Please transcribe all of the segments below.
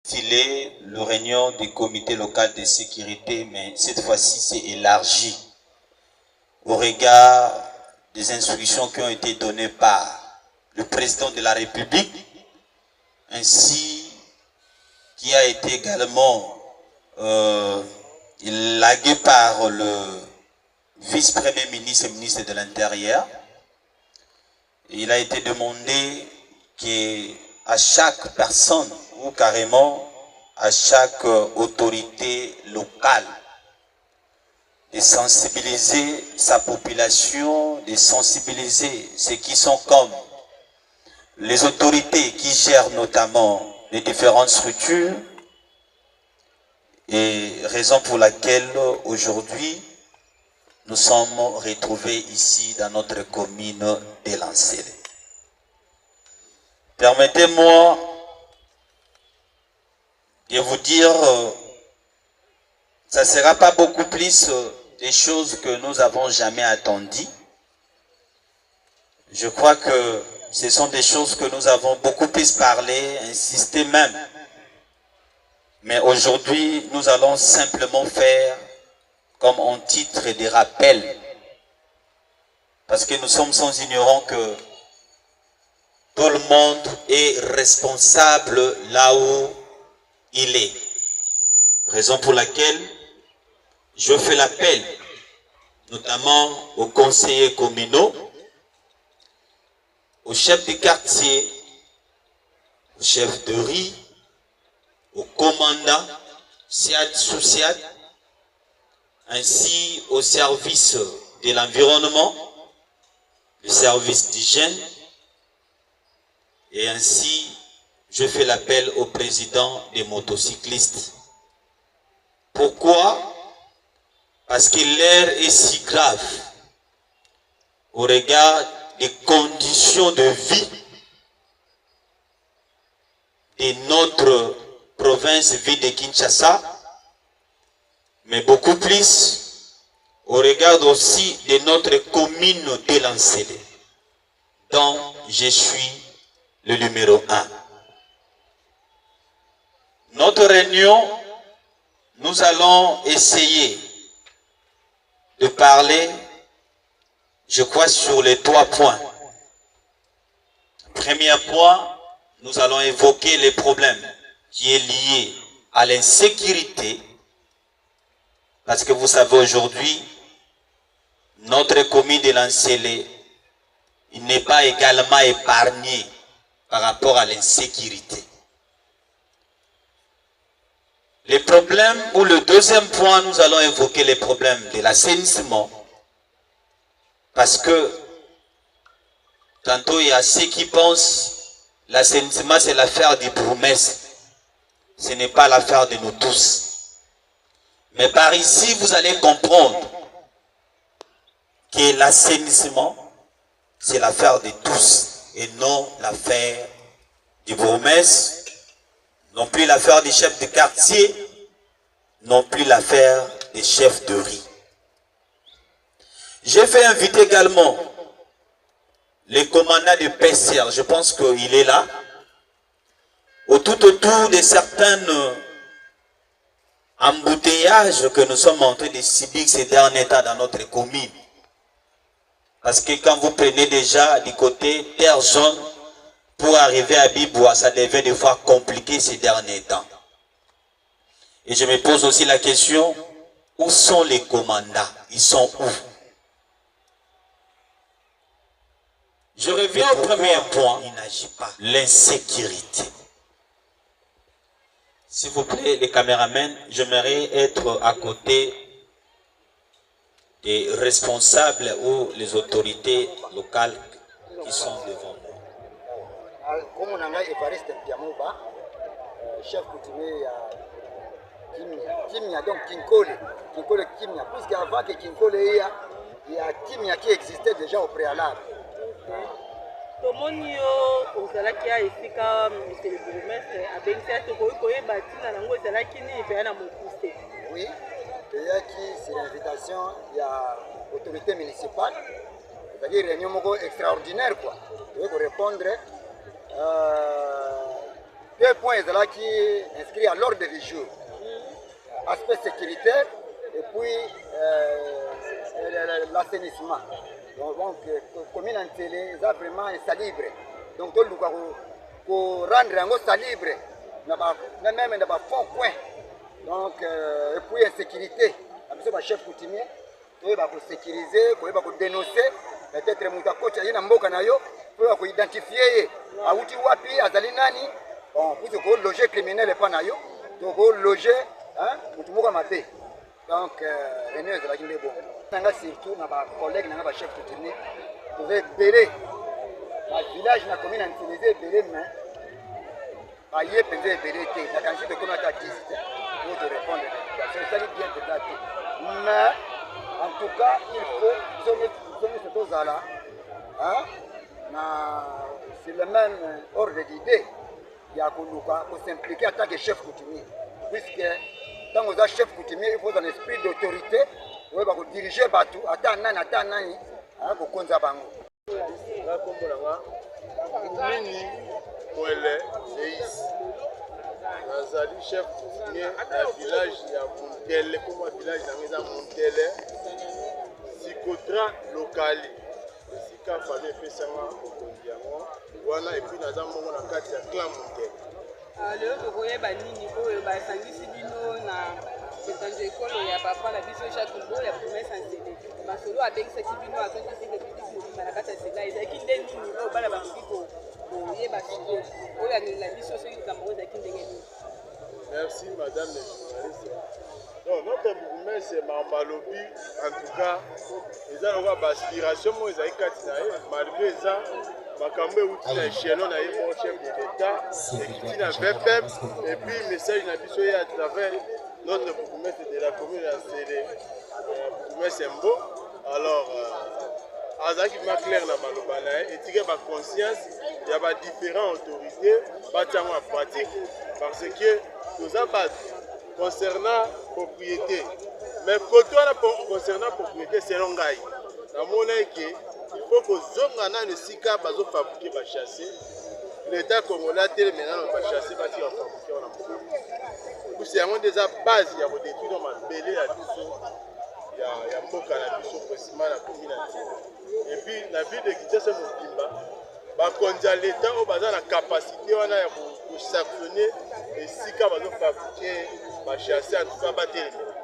stylé le réunion du comité local de sécurité, mais cette fois-ci c'est élargi au regard des instructions qui ont été données par le président de la République, ainsi qui a été également élagué par le vice-premier ministre et ministre de l'Intérieur. Il a été demandé qu'à chaque personne ou carrément à chaque autorité locale de sensibiliser sa population, de sensibiliser ceux qui sont comme les autorités qui gèrent notamment les différentes structures, et raison pour laquelle aujourd'hui nous sommes retrouvés ici dans notre commune de Lancélé. Permettez-moi de vous dire, ça ne sera pas beaucoup plus des choses que nous n'avons jamais attendues. Je crois que ce sont des choses que nous avons beaucoup plus parlé, insisté même. Mais aujourd'hui, nous allons simplement faire comme en titre des rappels. Parce que nous sommes sans ignorants que tout le monde est responsable là où il est. Raison pour laquelle je fais l'appel, notamment aux conseillers communaux, aux chefs de quartier, aux chefs de riz, aux commandants, SIAD, sous-SIAD, ainsi au service de l'environnement, le service d'hygiène, et ainsi je fais l'appel au président des motocyclistes. Pourquoi? Parce que l'air est si grave au regard des conditions de vie de notre province ville de Kinshasa, mais beaucoup plus au regard aussi de notre commune de Lancélé, dont je suis le numéro 1. Notre réunion, nous allons essayer de parler, je crois, sur les 3 points. Premier point, nous allons évoquer les problèmes qui est lié à l'insécurité. Parce que vous savez aujourd'hui, notre commune de Lancélé, il n'est pas également épargné par rapport à l'insécurité. Les problèmes, ou le deuxième point, nous allons évoquer les problèmes de l'assainissement. Parce que tantôt il y a ceux qui pensent l'assainissement c'est l'affaire du bourgmestre. Ce n'est pas l'affaire de nous tous. Mais par ici, vous allez comprendre que l'assainissement, c'est l'affaire de tous et non l'affaire du bourgmestre, non plus l'affaire des chefs de quartier, non plus l'affaire des chefs de riz. J'ai fait inviter également le commandant de PCR, je pense qu'il est là, tout autour de certaines embouteillages que nous sommes en train de subir ces derniers temps dans notre commune. Parce que quand vous prenez déjà du côté terre jaune pour arriver à Bibois, ça devient des fois compliqué ces derniers temps. Et je me pose aussi la question, où sont les commandants? Ils sont où? Je reviens au premier point, il n'agit pas. L'insécurité. S'il vous plaît, les caméramans, j'aimerais être à côté des responsables ou les autorités locales qui sont devant nous. Comme on a Evariste Piamouba, chef coutumier à Kimia, donc Kinkole Kimia, puisqu'avant que Kinkole il y a Kimia qui existait déjà au préalable. Tomoni yo ozalaki ya esika monsieur le bourgmestre abengisi ate koyeba ntina nango ezalaki nini mpe na mokuse. Oui, c'est l'invitation de l'autorité municipale, c'est-à-dire réunion extraordinaire quoi. Je vais vous répondre 2 points qui inscrits à l'ordre du jour. Aspect sécuritaire et puis l'assainissement. Donc, commune en télé, ça vraiment insalubre. Donc, tout le monde rendre un salibre, même dans le fond coin. Donc, et puis insécurité. Le chef coutumier, il va sécuriser, il va dénoncer. Peut-être que il y a un pour identifier Aouti Wapi, Azali Nani, pour loger criminel et pas nayo, pour loger, pour mater. Donc, René est la Guinée bon. Surtout, nos collègues, nos chefs coutumiers, pour béler. Le village na commune en utilisé belé mais ba yé pendé belé té la quantité de comment ta 10 pour te répondre c'est ça bien peut-être mais en tout cas il faut donner ce dose là c'est le même ordre d'idée il y a pour s'impliquer en tant que chef coutumier puisque tant que chef coutumier il faut un esprit d'autorité pour diriger batou ata nani pour konza bango. Mini Mwele Zeis nazali chef coutumier na village ya Mundele comme village na meza Mundele Sikotra lokali esika fale pesanga okondiango wana et puis naza mongo na kati ya clan Mundele lelo tokoyeba nini oyo basangisi bino na etanzo ekolo ya papa na biso chatumbo ya promesse enseignée masolo abengisaki bino azongisi republique mobimba na kati ya sega ezalaki nde nini oyo bana bakoki koyeba suko oyo angelela biso soki likambo oyo ezalaki ndenge nini. Merci madame la journaliste. Donc notre bourgmestre Mambalobi en tout cas eza lokola aspiration mo ezali kati na ye malgré eza makambo euti na échelon na ye mon chef de l'état ekiti na VPEP et puis message na biso ye à travers notre bourgmestre de la commune ya Sele bourgmestre Mbo. Alors azalaki ma clair na maloba na ye etike baconscience ya badifférent autorité batiango en pratique parce que toza bato concernant propriété mais côté wana concernant propriété selon ngai namona eke il faut kozonga nano esika bazofabrike bachasse l'état congolais atele maintenant bachasse batika bafabrike wana mokolo kusi yango nde eza base ya kodétruire mabele ya biso ya mboka na biso précisément na commune ya Ntina. Et puis la ville de Kinshasa mobimba bakonzi ya l'état oyo baza na capacité wana ya kosanctionner esika bazofabrike bachasse en tout cas batelemela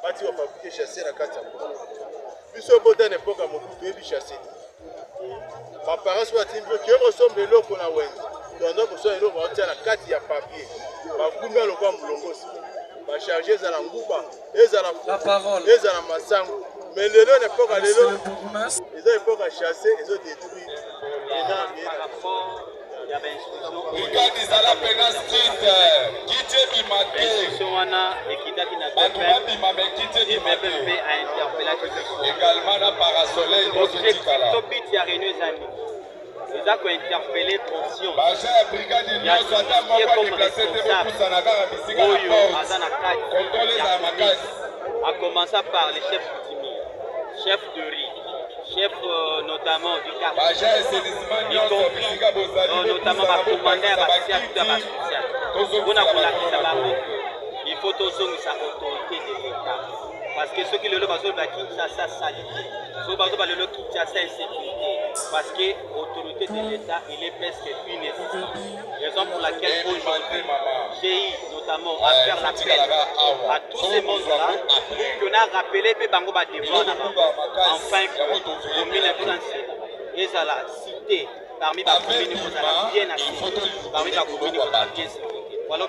bati bafabrike chasse na kati ya mboka biso bota na epoka mobutu toyebi chasse baparence oyo atindi oki okosomba eloko na wenze toanda kosomba eloko baotia na kati ya papier bagumbi alokwa molongosi bacharge ezala nguba ezala ezala masango mais lelo na epoka lelo eza epoka chasse ezodétruire brigade ezala pena street kite bimate wana ekitaki na bato babima me kite bimate également na parasoleil bozotikala tobiti ya réunion ezali eza kointerpele conscience baja ya brigade nyonso ata moko adeplace te bopusana kaka bisika na porte contrôle ezala makasi a commencer par les chefs coutumiers chef de riz chef notamment du quartier, notamment ma commandant il faut aussi sa autorité de l'État. Parce que ceux qui le lobent à Kinshasa salité, ceux qui le lobent Kinshasa insécurité, parce que l'autorité de l'État il est presque inexistant. Raison pour laquelle aujourd'hui j'ai notamment à faire l'appel à tous ces mondes-là qu'on a rappelé que Bango va devoir enfin commune et ça la cité parmi les communes bien assis, parmi les communes bien sécurité. Voilà.